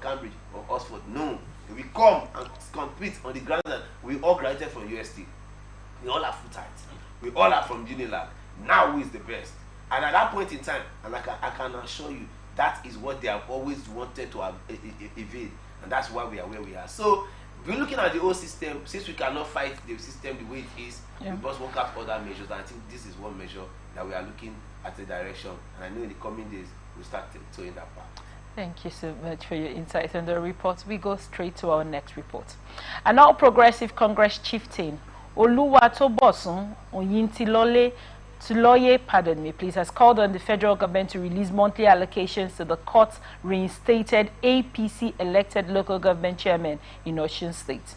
Cambridge or Oxford. No, we come and compete on the ground that we all graduated from UST. We all are Fulbright. We all are from Unilag. Now who is the best? And at that point in time, and I can assure you, that is what they have always wanted to evade, and that's why we are where we are. So we're looking at the whole system. Since we cannot fight the system the way it is, we must work out other measures. And I think this is one measure that we are looking at the direction, and I know in the coming days we'll start towing that path. Thank you so much for your insights on the report. We go straight to our next report. An All Progressive Congress chieftain, Oluwatobosun Oyintilole Tuloye, pardon me, please, has called on the federal government to release monthly allocations to the court reinstated APC elected local government chairman in Osun State.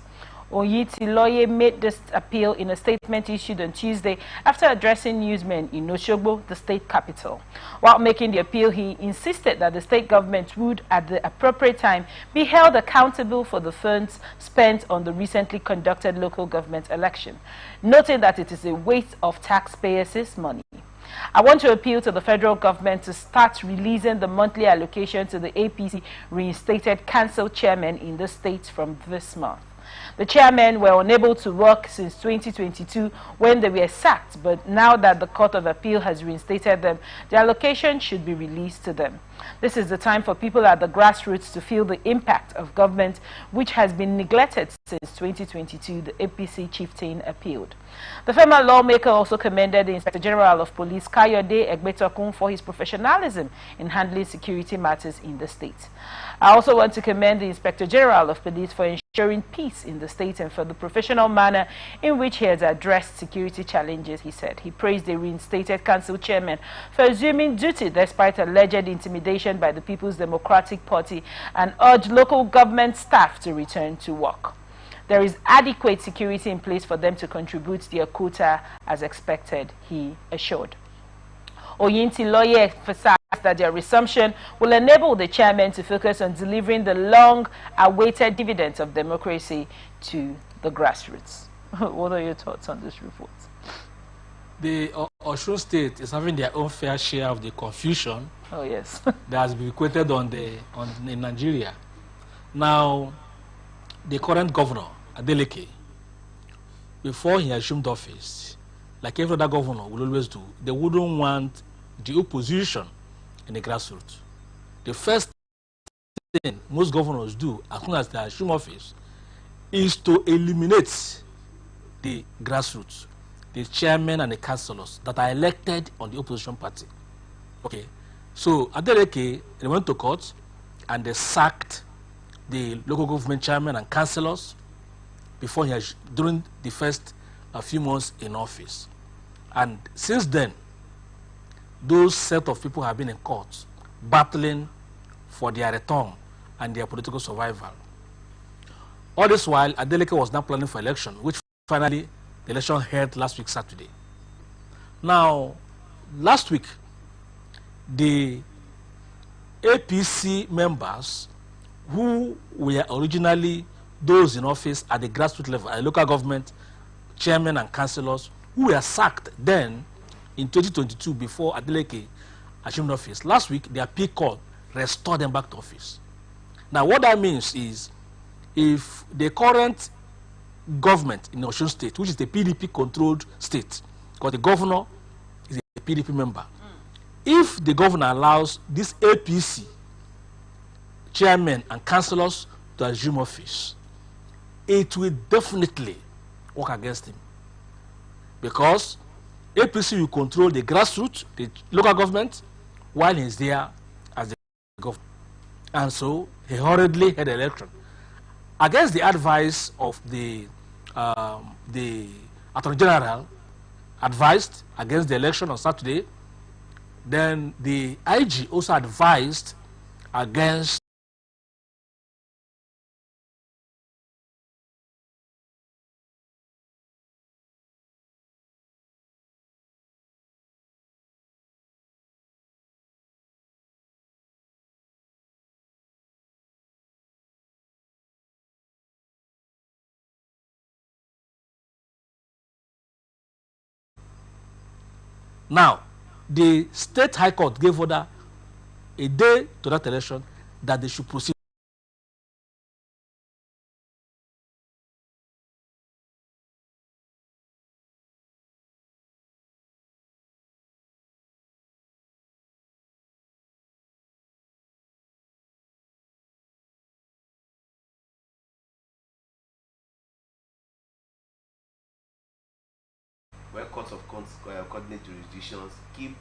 Oyintiloye made this appeal in a statement issued on Tuesday after addressing newsmen in Osogbo, the state capital. While making the appeal, he insisted that the state government would, at the appropriate time, be held accountable for the funds spent on the recently conducted local government election, noting that it is a waste of taxpayers' money. I want to appeal to the federal government to start releasing the monthly allocation to the APC reinstated council chairman in the state from this month. The chairmen were unable to work since 2022 when they were sacked, but now that the Court of Appeal has reinstated them, the allocation should be released to them. This is the time for people at the grassroots to feel the impact of government, which has been neglected since 2022, the APC chieftain appealed. The former lawmaker also commended the Inspector General of Police, Kayode Egbetokun, for his professionalism in handling security matters in the state. I also want to commend the Inspector General of Police for ensuring peace in the state and for the professional manner in which he has addressed security challenges, he said. He praised the reinstated council chairman for assuming duty despite alleged intimidation by the People's Democratic Party and urged local government staff to return to work. There is adequate security in place for them to contribute their quota as expected, he assured. Oyintiloye emphasized that their resumption will enable the chairman to focus on delivering the long-awaited dividends of democracy to the grassroots. What are your thoughts on this report? The Osun State is having their own fair share of the confusion. Oh yes, that has been created in Nigeria. Now, the current governor, Adeleke, before he assumed office, like every other governor will always do, they wouldn't want the opposition in the grassroots. The first thing most governors do as soon as they assume office is to eliminate the grassroots, the chairmen and the councillors that are elected on the opposition party. Okay, so Adeleke, they went to court and they sacked the local government chairman and councillors before during the first few months in office. And since then, those set of people have been in court battling for their return and their political survival. All this while, Adeleke was now planning for election, which finally the election held last week, Saturday. Now, last week, the APC members who were originally those in office at the grassroots level, at local government, chairmen and councillors, who were sacked then in 2022 before Adeleke assumed office. Last week, the appeal court restored them back to office. Now, what that means is, if the current government in Osun State, which is the PDP-controlled state, because the governor is a PDP member, if the governor allows this APC chairmen and councillors to assume office, it will definitely work against him, because APC will control the grassroots, the local government, while he's there as the governor. And so he hurriedly had an election against the advice of the Attorney General, advised against the election on Saturday. Then the IG also advised against now. The State High Court gave order a day to that election that they should proceed where courts of coordinate jurisdictions keep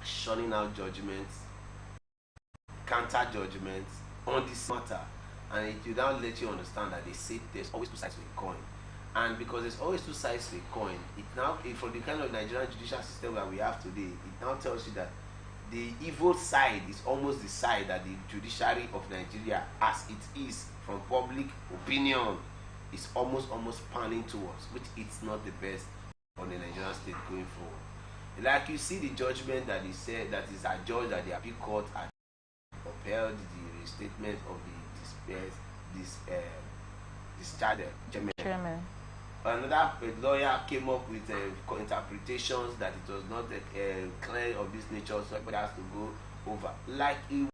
shunning out judgments, counter judgments on this matter, and it will now let you understand that they say there's always two sides to a coin. And because there's always two sides to a coin, it now, for the kind of Nigerian judicial system that we have today, it now tells you that the evil side is almost the side that the judiciary of Nigeria, as it is from public opinion, is almost panning towards, which it's not the best on the Nigerian state going forward. Like you see the judgment that is said, that is adjudged that the appeal court had upheld the restatement of the discharged chairman. Another lawyer came up with interpretations that it was not clear of this nature, so everybody has to go over. Like it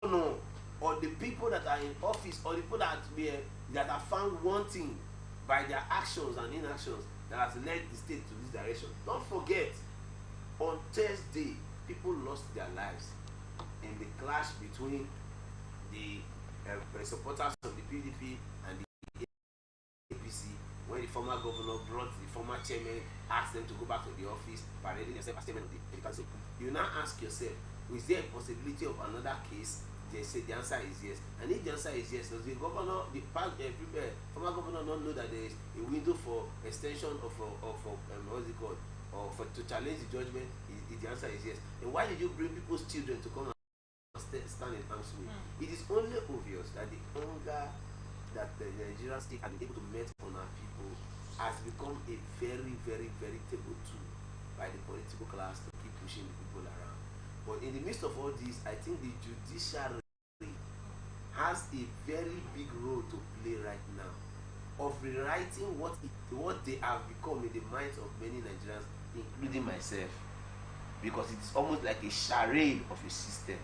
know, or the people that are in office, or the people that are found wanting by their actions and inactions that has led the state to this direction. Don't forget, on Thursday, people lost their lives in the clash between the supporters of the PDP and the APC, when the former governor brought the former chairman, asked them to go back to the office, parading themselves as chairman of the council. You now ask yourself, is there a possibility of another case? They say the answer is yes. And if the answer is yes, does the governor, former governor, not know that there is a window for extension of what's it called, or for to challenge the judgment? If the answer is yes, then why did you bring people's children to come and stand in harm's way? It is only obvious that the hunger that the Nigerian state has been able to met on our people has become a very, very, very table tool by the political class to keep pushing the people around. But in the midst of all this, I think the judiciary has a very big role to play right now of rewriting what they have become in the minds of many Nigerians, including myself, because it's almost like a charade of a system.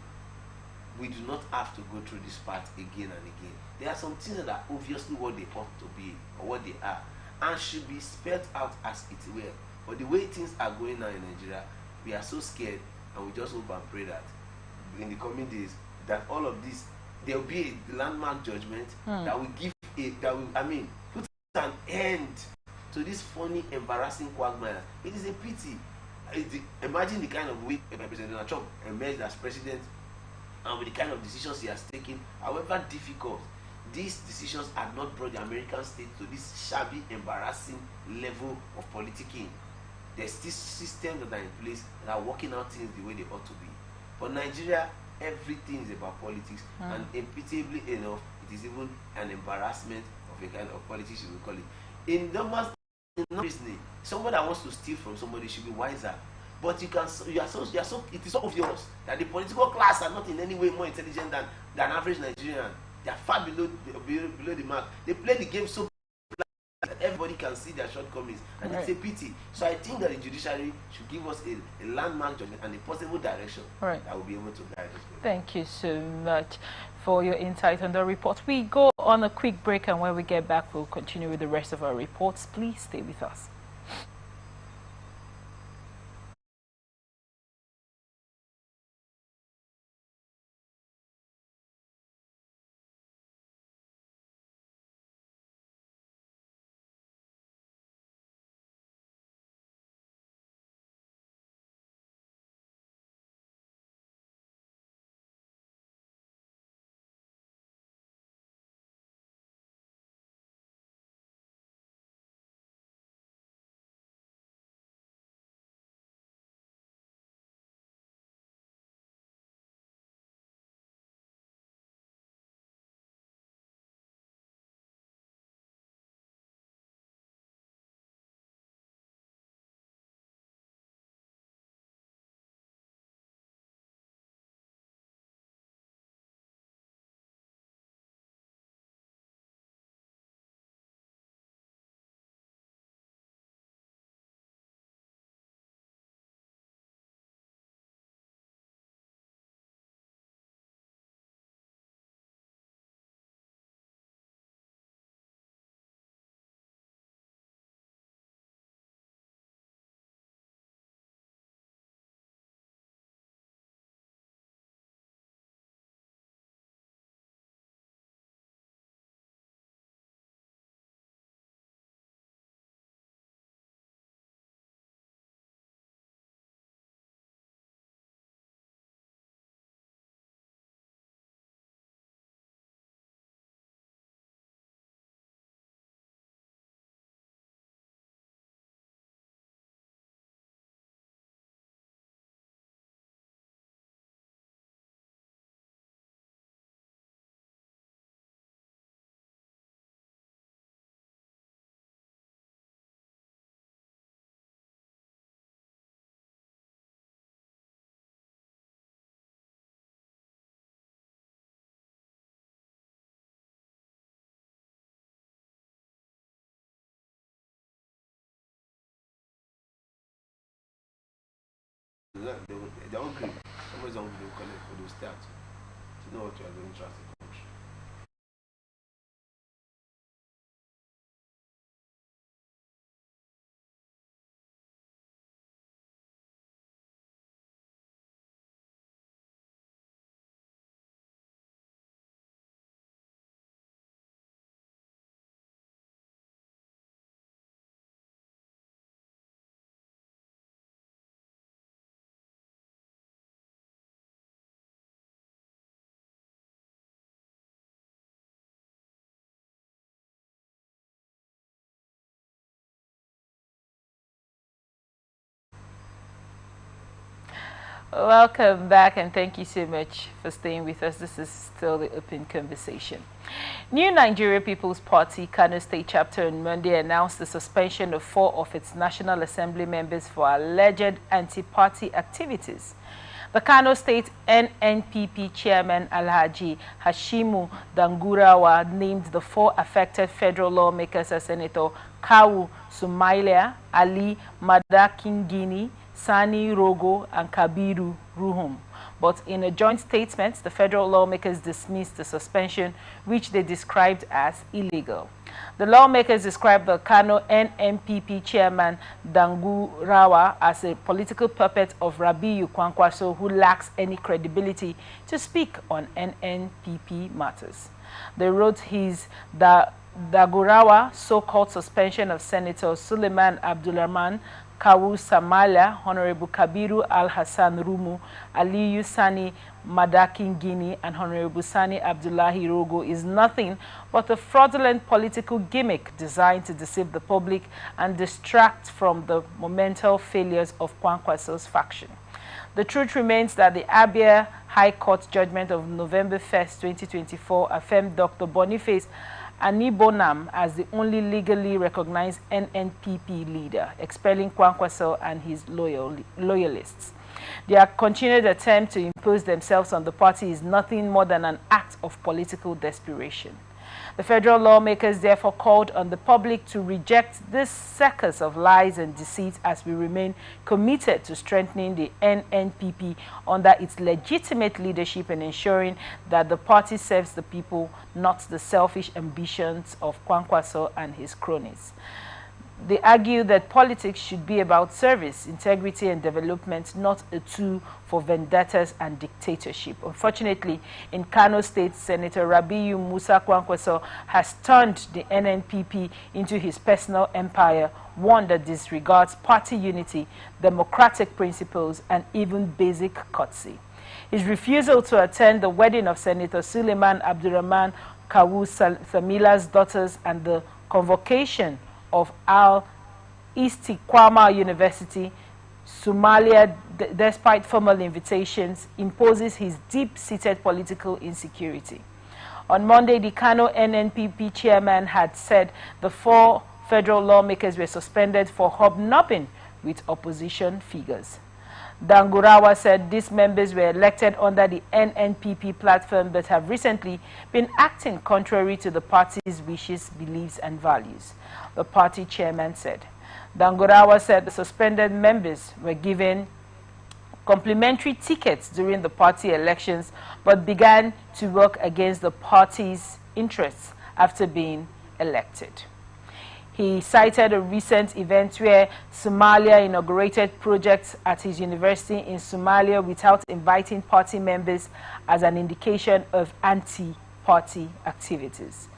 We do not have to go through this part again and again. There are some things that are obviously what they ought to be or what they are, and should be spelled out as it were. But the way things are going now in Nigeria, we are so scared, and we just hope and pray that in the coming days, that all of this, there will be a landmark judgment that will give put an end to this funny, embarrassing quagmire. It is a pity. Imagine the kind of week President Donald Trump emerged as president, and with the kind of decisions he has taken, however difficult, these decisions had not brought the American state to this shabby, embarrassing level of politicking. There's this systems that are in place that are working out things the way they ought to be. For Nigeria, everything is about politics, and pitiably enough, it is even an embarrassment of a kind of politics, you will call it. In numbers, in reasoning, somebody that wants to steal from somebody should be wiser. But it is so obvious that the political class are not in any way more intelligent than average Nigerian. They are far below the mark. They play the game so that everybody can see their shortcomings, and it's a pity. So I think that the judiciary should give us a landmark judgment and a possible direction that will be able to guide us. Thank you so much for your insight on the report. We go on a quick break, and when we get back, we'll continue with the rest of our reports. Please stay with us. They won't agree. Somebody's on they will collect, but they will start to know what you are doing to as a country. Welcome back, and thank you so much for staying with us. This is still the open conversation. New Nigeria People's Party Kano State Chapter on Monday announced the suspension of 4 of its National Assembly members for alleged anti-party activities. The Kano State NNPP Chairman Alhaji Hashimu Dangurawa named the 4 affected federal lawmakers as Senator Kawu Sumailia, Ali Madakingini, Sani Rogo, and Kabiru Ruhum. But in a joint statement, the federal lawmakers dismissed the suspension, which they described as illegal. The lawmakers described the Kano NNPP chairman Dangurawa as a political puppet of Rabiu Kwankwaso who lacks any credibility to speak on NNPP matters. They wrote his Dangurawa so-called suspension of Senator Suleiman Abdulrahman Kawu Samala, Honorable Kabiru Al-Hassan Rumu, Aliyu Sani Madakingini, and Honorable Sani Abdullahi Rogo is nothing but a fraudulent political gimmick designed to deceive the public and distract from the monumental failures of Kwankwaso's faction. The truth remains that the Abia High Court judgment of November 1st, 2024 affirmed Dr. Boniface Anibonam as the only legally recognized NNPP leader, expelling Kwankwaso and his loyalists. Their continued attempt to impose themselves on the party is nothing more than an act of political desperation. The federal lawmakers therefore called on the public to reject this circus of lies and deceit as we remain committed to strengthening the NNPP under its legitimate leadership and ensuring that the party serves the people, not the selfish ambitions of Kwankwaso and his cronies. They argue that politics should be about service, integrity, and development, not a tool for vendettas and dictatorship. Unfortunately, in Kano State, Senator Rabiu Musa Kwankwaso has turned the NNPP into his personal empire, one that disregards party unity, democratic principles, and even basic courtesy. His refusal to attend the wedding of Senator Suleiman Abdurrahman Kawu Samila's daughters and the convocation of Al-Istiqama University, Somalia, despite formal invitations, imposes his deep-seated political insecurity. On Monday, the Kano NNPP chairman had said the 4 federal lawmakers were suspended for hobnobbing with opposition figures. Dangurawa said these members were elected under the NNPP platform but have recently been acting contrary to the party's wishes, beliefs, and values. The party chairman said. Dangurawa said the suspended members were given complimentary tickets during the party elections but began to work against the party's interests after being elected. He cited a recent event where Somalia inaugurated projects at his university in Somalia without inviting party members as an indication of anti-party activities.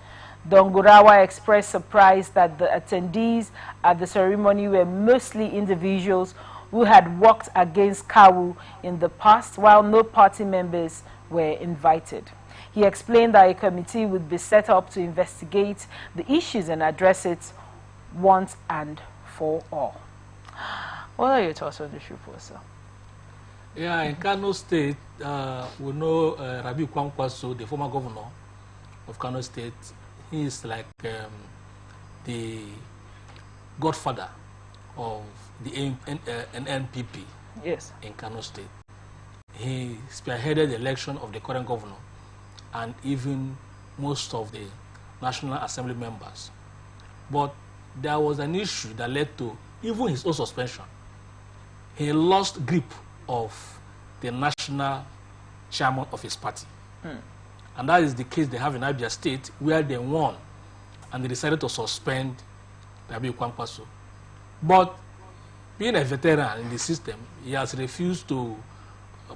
Dongurawa expressed surprise that the attendees at the ceremony were mostly individuals who had worked against Kawu in the past, while no party members were invited. He explained that a committee would be set up to investigate the issues and address it once and for all. What are your thoughts on this report, sir? Yeah, in Kano State, we know Rabi Kwankwaso, the former governor of Kano State. He is like the godfather of the NNPP. Yes. In Kano State. He spearheaded the election of the current governor and even most of the National Assembly members. But there was an issue that led to even his own suspension. He lost grip of the national chairman of his party. And that is the case they have in Abia State, where they won and they decided to suspend Rabiu Kwankwaso. But being a veteran in the system, he has refused to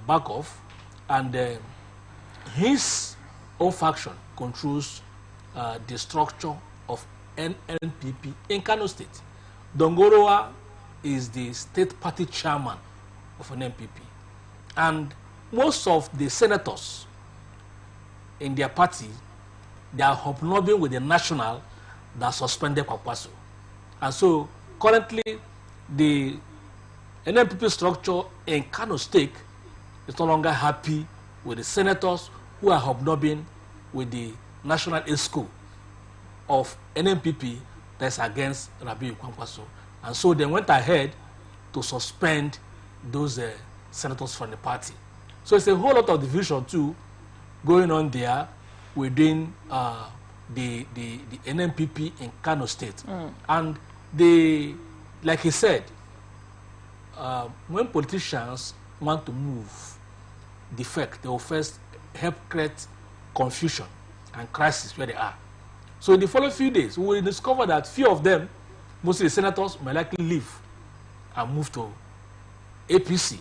back off, and his own faction controls the structure of NNPP in Kano State. Dongorowa is the state party chairman of NNPP, and most of the senators in their party, they are hobnobbing with the national that suspended Kwankwaso. And so currently the NNPP structure in Kano State is no longer happy with the senators who are hobnobbing with the national ESCO of NNPP that's against Rabiu Kwankwaso. And so they went ahead to suspend those senators from the party. So it's a whole lot of division too going on there within the NNPP in Kano State. And they, like he said, when politicians want to move, defect, they will first help create confusion and crisis where they are. So in the following few days, we will discover that few of them, mostly the senators, may likely leave and move to APC,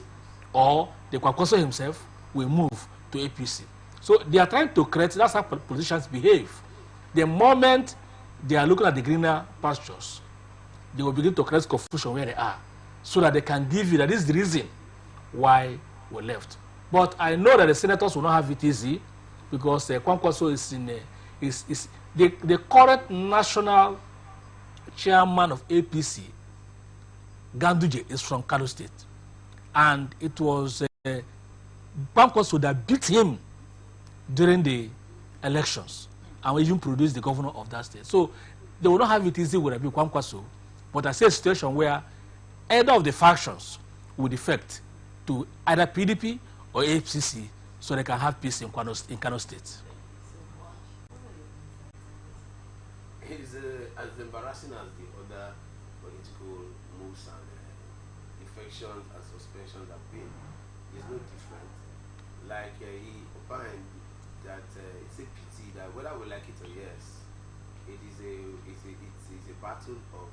or the Kwankwaso himself will move to APC. So they are trying to create, that's how politicians behave. The moment they are looking at the greener pastures, they will begin to create confusion where they are, so that they can give you that this is the reason why we left. But I know that the senators will not have it easy, because Kwankwaso is in the current national chairman of APC, Ganduje, is from Kano State, and it was Kwankwaso that beat him during the elections and even produced the governor of that state. So they will not have it easy with Rabiu Kwankwaso, but I see a situation where either of the factions will defect to either PDP or APC, so they can have peace in Kano State. It's as embarrassing as the other political moves and defections and suspensions have been. It's no different. Like he opined that it's a pity that whether we like it or yes, it is a battle of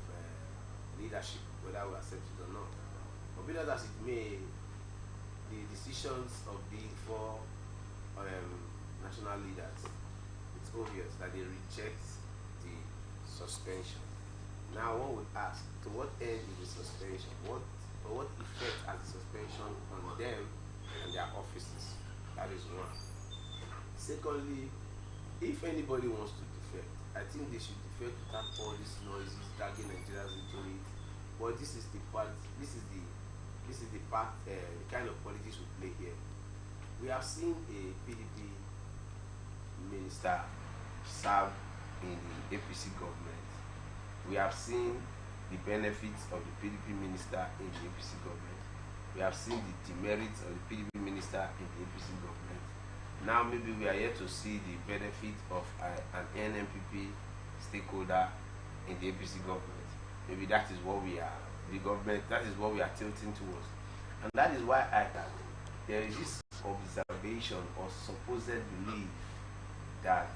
leadership, whether we accept it or not. But be that as it may, the decisions of the four national leaders, it's obvious that they reject the suspension. Now one would ask, to what end is the suspension? What effect has the suspension on them and their offices? That is one. Secondly, if anybody wants to defect, I think they should defect without all these noises dragging Nigerians into it. But this is the part. This is the kind of politics we play here. We have seen a PDP minister serve in the APC government. We have seen the benefits of the PDP minister in the APC government. We have seen the demerits of the PDP minister in the APC government. Now maybe we are yet to see the benefit of an NNPP stakeholder in the APC government. Maybe that is what we are, the government, that is what we are tilting towards. And that is why there is this observation or supposed belief that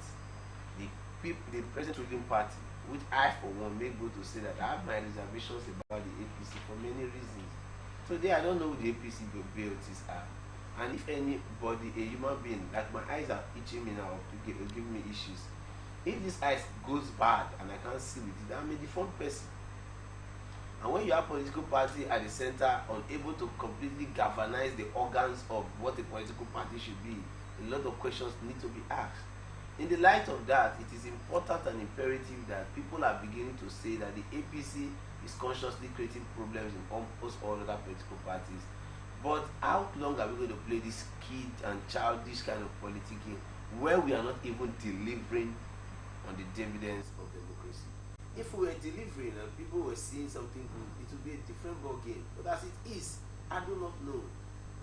the present ruling party, which I for one may go to say that I have my reservations about the APC for many reasons. Today I don't know who the APC abilities are. And if anybody, a human being, like my eyes are itching me now to give me issues. If this eyes goes bad and I can't see with it, I'm a deformed person. And when you have political party at the center unable to completely galvanize the organs of what a political party should be, a lot of questions need to be asked. In the light of that, it is important and imperative that people are beginning to say that the APC is consciously creating problems in almost all other political parties. But how long are we going to play this kid and childish kind of politicking where we are not even delivering on the dividends of democracy? If we were delivering and people were seeing something good, it would be a different ball game. But as it is, I do not know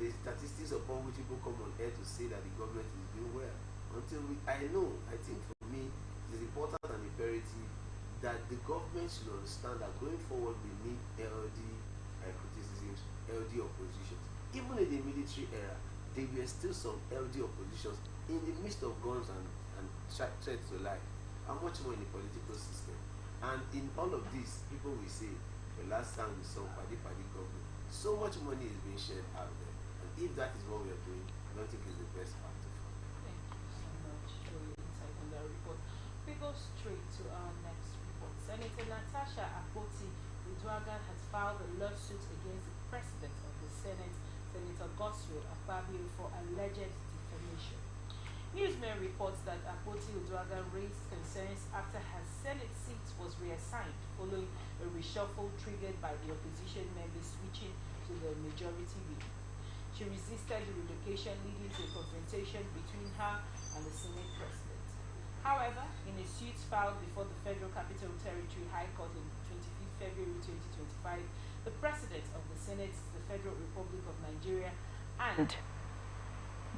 the statistics upon which people come on air to say that the government is doing well. I think for me, it is important and imperative that the government should understand that going forward we need LD criticisms, LD oppositions. even in the military era, there were still some LD oppositions in the midst of guns and threats to life, and much more in the political system. And in all of this, people will say, the last time we saw Paddy government, so much money is being shared out there. And if that is what we are doing, I don't think it's the best path to follow. Thank you so much for your insight on that report. We go straight to our next report. Senator Natasha Akpoti-Uduaghan has filed a lawsuit against the President of the Senate, Senator Godswill Akpabio, for alleged defamation. Newsmen reports that Akpoti-Uduaghan raised concerns after her Senate seat was reassigned following a reshuffle triggered by the opposition members switching to the majority wing. She resisted the relocation, leading to a confrontation between her and the Senate President. However, in a suit filed before the Federal Capital Territory High Court on 25th February 2025, the President of the Senate, the Federal Republic of Nigeria, and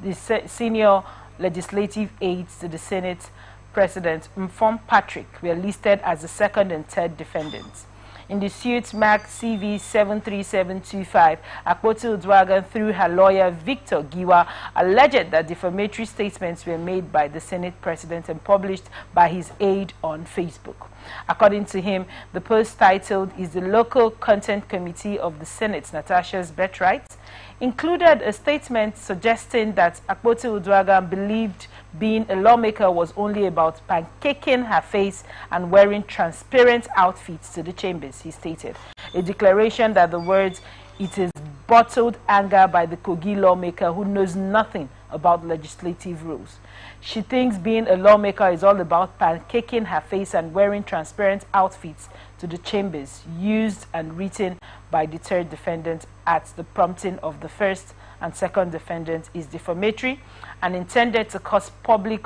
the senior legislative aides to the Senate President, Mfon Patrick, were listed as the second and third defendants. In the suit marked CV 73725, Akpoti-Uduaghan, through her lawyer Victor Giwa, alleged that defamatory statements were made by the Senate President and published by his aide on Facebook. According to him, the post titled "Is the Local Content Committee of the Senate Natasha's Birthright?" included a statement suggesting that Akpoti-Uduaghan believed being a lawmaker was only about pancaking her face and wearing transparent outfits to the chambers, he stated. A declaration that the words, "It is bottled anger by the Kogi lawmaker who knows nothing about legislative rules. She thinks being a lawmaker is all about pancaking her face and wearing transparent outfits to the chambers," used and written by the third defendant at the prompting of the first and second defendant, is defamatory and intended to cause public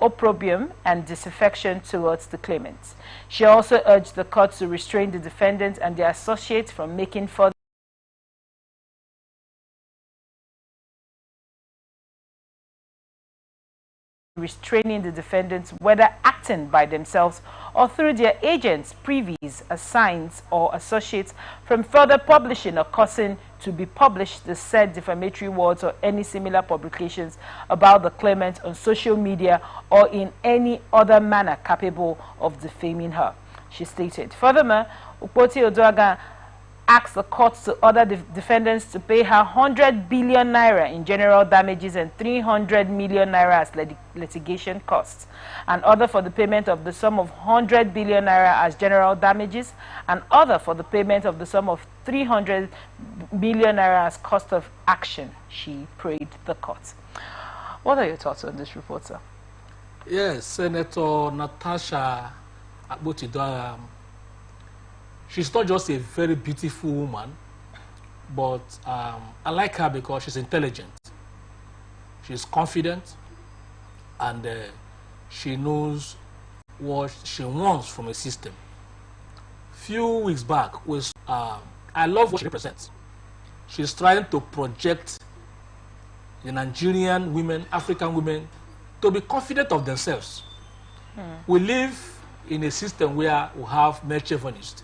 opprobrium and disaffection towards the claimants. She also urged the court to restrain the defendants and their associates from making further restraining the defendants, whether acting by themselves or through their agents, privies, assigns, or associates, from further publishing or causing to be published the said defamatory words or any similar publications about the claimant on social media or in any other manner capable of defaming her, she stated. Furthermore, Akpoti-Uduaghan asked the court to order the defendants to pay her 100 billion naira in general damages and 300 million naira as litigation costs, and order for the payment of the sum of 100 billion naira as general damages, and order for the payment of the sum of 300 million naira as cost of action, she prayed the court. What are your thoughts on this report, sir? Yes, Senator Natasha Akpoti-Uduaghan, she's not just a very beautiful woman, but I like her because she's intelligent, she's confident, and she knows what she wants from a system. Few weeks back, I love what she represents. She's trying to project the Nigerian women, African women, to be confident of themselves. We live in a system where we have male chauvinists.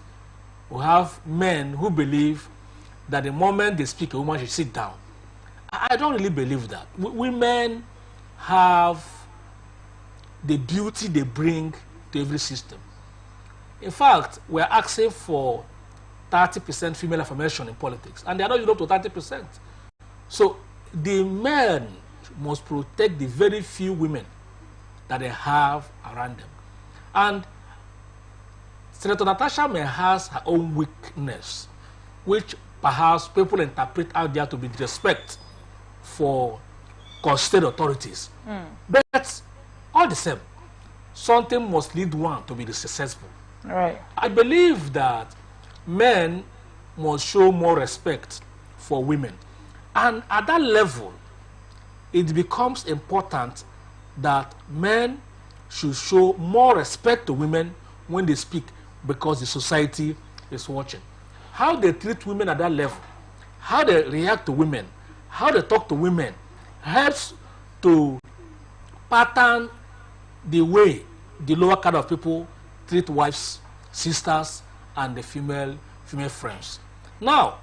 We have men who believe that the moment they speak, a woman should sit down. I don't really believe that. Women have the beauty they bring to every system. In fact, we're asking for 30% female affirmation in politics, and they're not even up to 30%. So the men must protect the very few women that they have around them. And Senator Natasha may have her own weakness, which perhaps people interpret out there to be disrespect for state authorities. But all the same, something must lead one to be successful. Right. I believe that men must show more respect for women. And at that level, it becomes important that men should show more respect to women when they speak, because the society is watching. How they treat women at that level, how they react to women, how they talk to women, helps to pattern the way the lower kind of people treat wives, sisters, and the female friends. Now,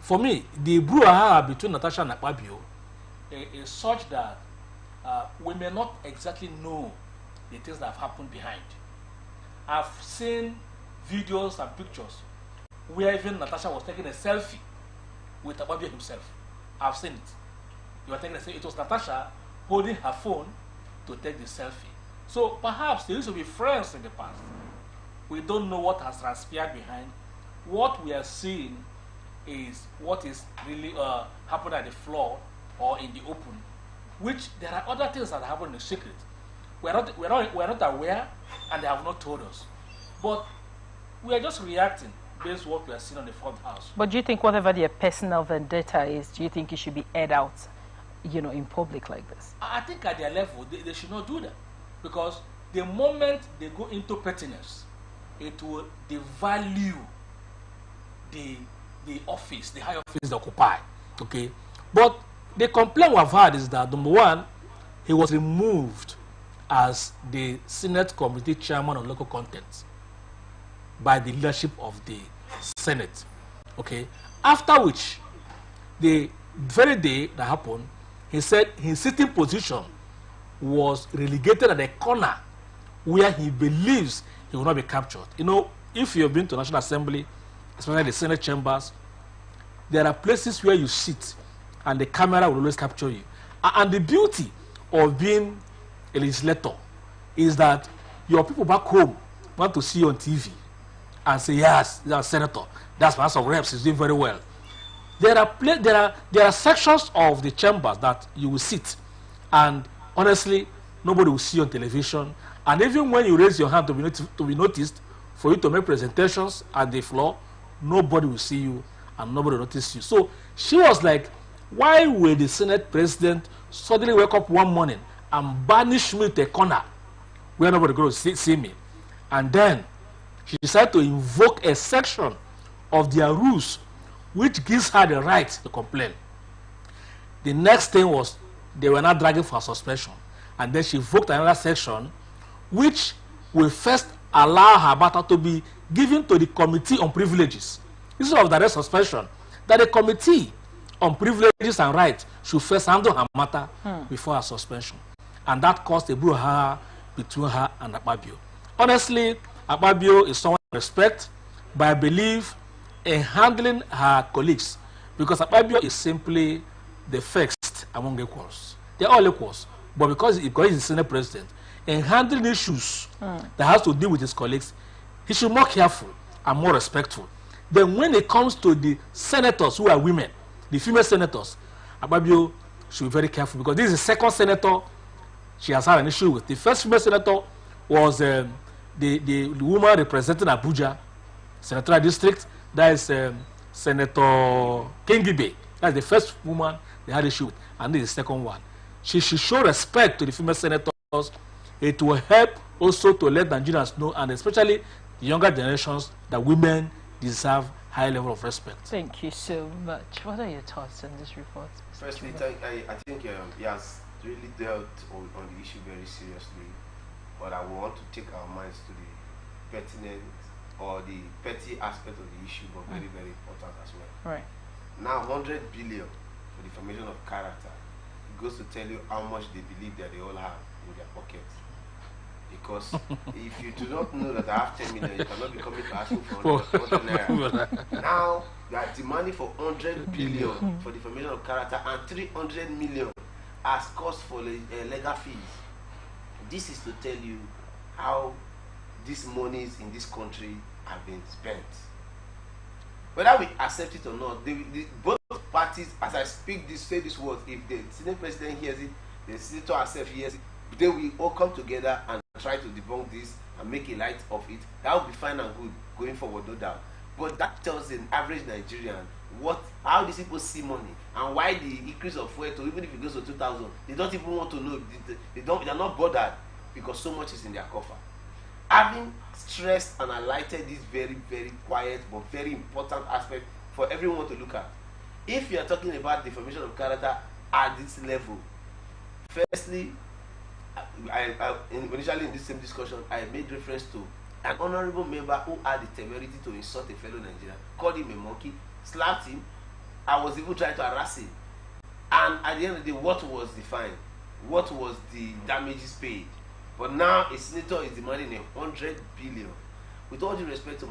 for me, the brouhaha between Natasha and Akpabio is such that we may not exactly know the things that have happened behind. I've seen videos and pictures where even Natasha was taking a selfie with Akpabio himself. I've seen it. You were taking a selfie. It was Natasha holding her phone to take the selfie. So perhaps they used to be friends in the past. We don't know what has transpired behind. What we are seeing is what is really happening at the floor or in the open, which there are other things that happen in secret. We're not aware, and they have not told us. But we are just reacting based on what we are seeing on the front house. But do you think whatever their personal vendetta is, do you think it should be aired out, in public like this? I think at their level, they should not do that. Because the moment they go into pettiness, it will devalue the office, the high office they occupy. Okay? But the complaint we've had is that, number one, he was removed as the Senate Committee Chairman on Local Contents by the leadership of the Senate. Okay? After which, the very day that happened, he said his sitting position was relegated at a corner where he believes he will not be captured. If you've been to National Assembly, especially the Senate chambers, there are places where you sit and the camera will always capture you. And the beauty of being a legislator is that your people back home want to see you on TV and say, yes, you're a senator. That's my House of Reps, he's doing very well. There are sections of the chambers that you will sit, and honestly, nobody will see you on television. And even when you raise your hand to be noticed, for you to make presentations at the floor, nobody will see you and nobody will notice you. So she was like, why will the Senate president suddenly wake up one morning and banish me to a corner where nobody goes to see me? And then she decided to invoke a section of their rules which gives her the right to complain. The next thing was they were not dragging for suspension. And then she invoked another section which will first allow her matter to be given to the Committee on Privileges. Instead of direct suspension, that the Committee on Privileges and Rights should first handle her matter before her suspension. And that caused a brouhaha between her and Akpabio. Honestly, Akpabio is someone I respect, but I believe in handling her colleagues, because Akpabio is simply the first among equals. They're all equals, but because he's the Senate president, in handling issues that has to deal with his colleagues, he should be more careful and more respectful. Then when it comes to the senators who are women, the female senators, Akpabio should be very careful, because this is the second senator she has had an issue with. The first female senator was the woman representing Abuja senatorial district. That is Senator Kingibe. That's the first woman they had issue with, and this is the second one. She should show respect to the female senators. It will help also to let Nigerians know, and especially the younger generations, that women deserve high level of respect. Thank you so much. What are your thoughts on this report? Firstly, I think he has really dealt on the issue very seriously, but I want to take our minds to the pertinent or the petty aspect of the issue, but very, very important as well. Right. Now, 100 billion for the formation of character, it goes to tell you how much they believe that they all have in their pockets. Because if you do not know that I have 10 million, you cannot be coming to asking for 100 naira. Now, they are demanding for 100 billion for the formation of character, and 300 million as cost for legal fees. This is to tell you how these monies in this country have been spent. Whether we accept it or not, both parties, as I say this word, if the Senate president hears it, the senator herself hears it, then we all come together and try to debunk this and make a light of it. That will be fine and good going forward, no doubt. But that tells an average Nigerian how these people see money, and why the increase of fuel, even if it goes to 2,000, they don't even want to know. They're not bothered, because so much is in their coffer. Having stressed and highlighted this very, very quiet but very important aspect for everyone to look at. If you are talking about the formation of character at this level, firstly, initially in this same discussion, I made reference to an honorable member who had the temerity to insult a fellow Nigerian, called him a monkey, slapped him, I was even trying to harass him. And at the end of the day, what was the fine? What was the damages paid? But now a senator is demanding 100 billion. With all due respect to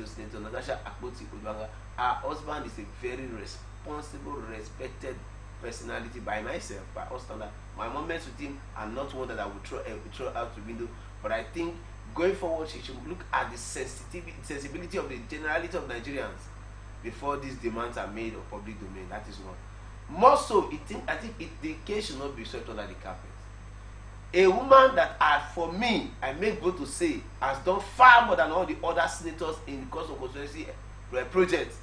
Senator Natasha Akpoti-Uduaghan, her husband is a very responsible, respected personality by myself, by all standards. My moments with him are not one that I would throw out the window. But I think going forward, she should look at the sensibility of the generality of Nigerians before these demands are made of public domain. That is one. More so, I think the case should not be swept under the carpet. A woman that, for me, I make bold to say, has done far more than all the other senators in the course of constituency projects,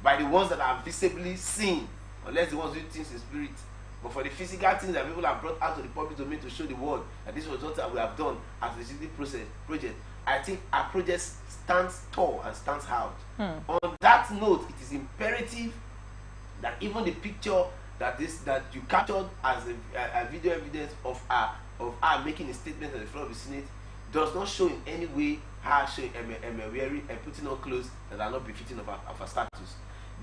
by the ones that are visibly seen, unless the ones who things in spirit. But for the physical things that people have brought out to the public domain to show the world that this was what we have done as a legislative project, I think our project stands tall and stands out. On that note, it is imperative that even the picture that you captured as a video evidence of her making a statement on the floor of the Senate does not show in any way her showing wearing and putting on clothes that are not befitting of her status.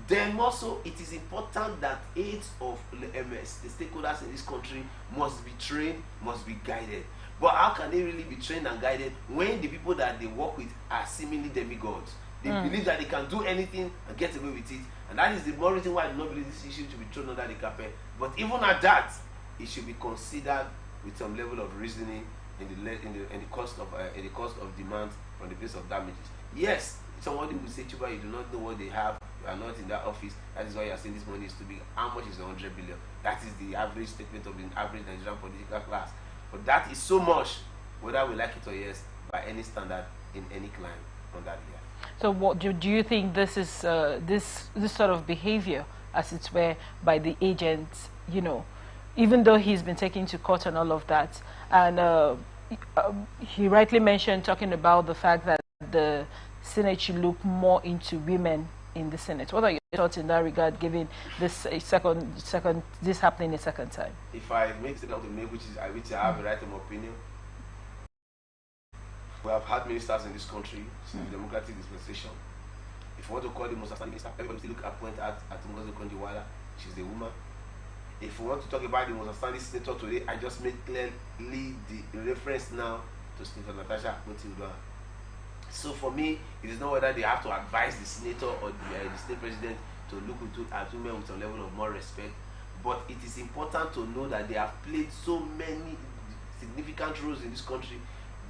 Then also, it is important that aides of the stakeholders in this country must be trained, must be guided. But how can they really be trained and guided when the people that they work with are seemingly demigods? They believe that they can do anything and get away with it, and that is the more reason why I do not believe this issue should be thrown under the carpet. But even at that, it should be considered with some level of reasoning in the cost of demand from the base of damages. Yes, somebody will say, Chuba, you do not know what they have, you are not in that office, that is why you are saying this money is too big. How much is 100 billion? That is the average statement of the average Nigerian political class. But that is so much, whether we like it or yes, by any standard in any climate on that year. So what do you think this is, this sort of behavior, as it were, by the agents, you know, even though he's been taken to court and all of that, and he rightly mentioned, talking about the fact that the Senate should look more into women in the Senate. What are your thoughts in that regard, given this this happening a second time? If I make it out to make, which I have a right of opinion, we have had ministers in this country since the democratic dispensation. If you want to call the most outstanding minister, everybody still look at point at Ngozi Okonjo-Iweala. She's a woman. If we want to talk about the most outstanding senator today, I just made clearly the reference now to Senator Natasha Akpoti-Uduaghan. So for me, it is not whether they have to advise the senator or the state president to look at women with some level of more respect, but it is important to know that they have played so many significant roles in this country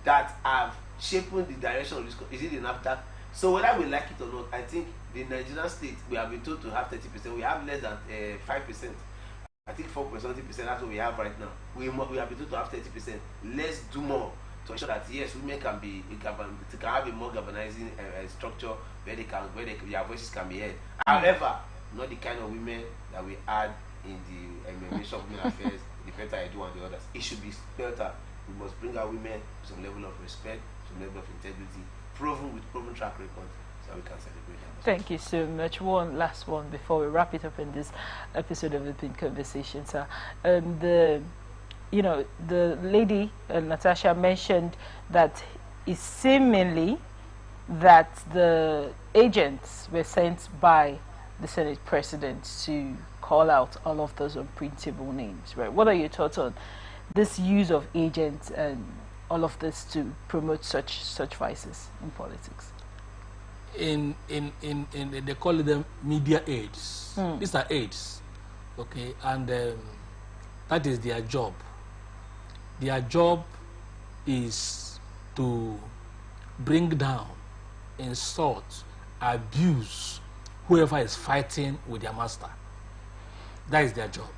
that have shaped the direction of this country. Is it enough that? So whether we like it or not, I think the Nigerian state, we have been told to have 30%. We have less than 5%. I think 4.something%, that's what we have right now. We have been told to have 30%. Let's do more to ensure that yes, women can have a more galvanizing structure where their voices can be heard. However, not the kind of women that we had in the Ministry of Women Affairs, the Peter Edu and the others. It should be better. We must bring our women to some level of respect, some level of integrity, proven track record, so we can celebrate them. Thank you so much. One last one before we wrap it up in this episode of Open Conversation, sir. The lady Natasha mentioned that it's seemingly that the agents were sent by the Senate President to call out all of those unprintable names. Right? What are your thoughts on this use of agents and all of this to promote such vices in politics? They call them media aids. These are aids, okay, and that is their job. Their job is to bring down, insult, abuse whoever is fighting with their master. That is their job.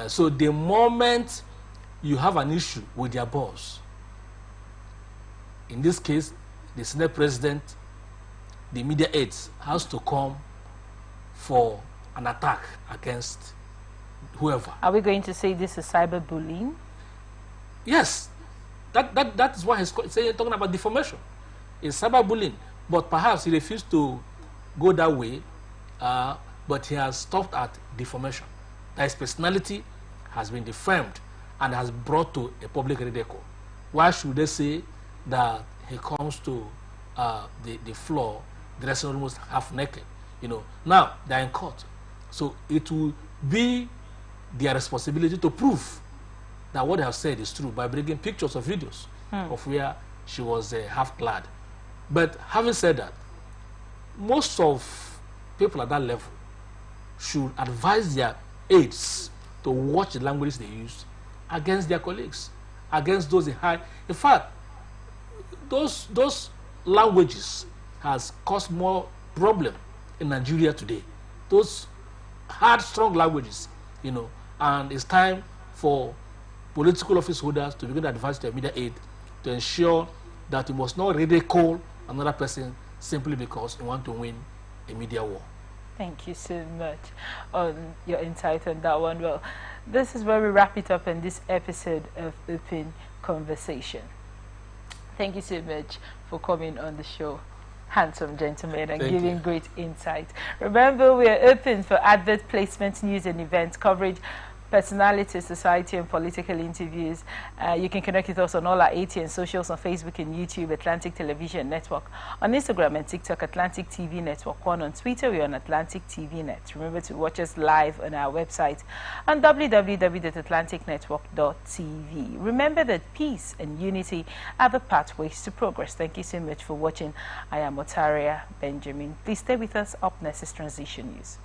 So the moment you have an issue with their boss, in this case, the Senate President, the media aides has to come for an attack against whoever. Are we going to say this is cyberbullying? Yes, that is why he's talking about defamation. It's cyberbullying, but perhaps he refused to go that way, but he has stopped at defamation. That his personality has been defamed and has brought to a public ridicule. Why should they say that he comes to the floor dressing almost half naked? You know, now they're in court, So it will be their responsibility to prove that what they have said is true by bringing pictures or videos of where she was half clad. But having said that, most of people at that level should advise their aides to watch the language they use against their colleagues, against those in high. In fact, those languages has caused more problem in Nigeria today. Those hard, strong languages, you know, and it's time for political office holders to begin to advise their media aid to ensure that you must not ridicule another person simply because you want to win a media war. Thank you so much on your insight on that one. Well, this is where we wrap it up in this episode of Open Conversation. Thank you so much for coming on the show, handsome gentleman, and giving great insight. Remember, we are open for advert placement, news and events coverage, personality, society and political interviews. You can connect with us on all our ATN socials on Facebook and YouTube, Atlantic Television Network, on Instagram and TikTok, Atlantic TV Network 1, on Twitter, we're on Atlantic TV Net. Remember to watch us live on our website on www.atlanticnetwork.tv. Remember that peace and unity are the pathways to progress. Thank you so much for watching. I am Otaria Benjamin. Please stay with us. Up next is Transition News.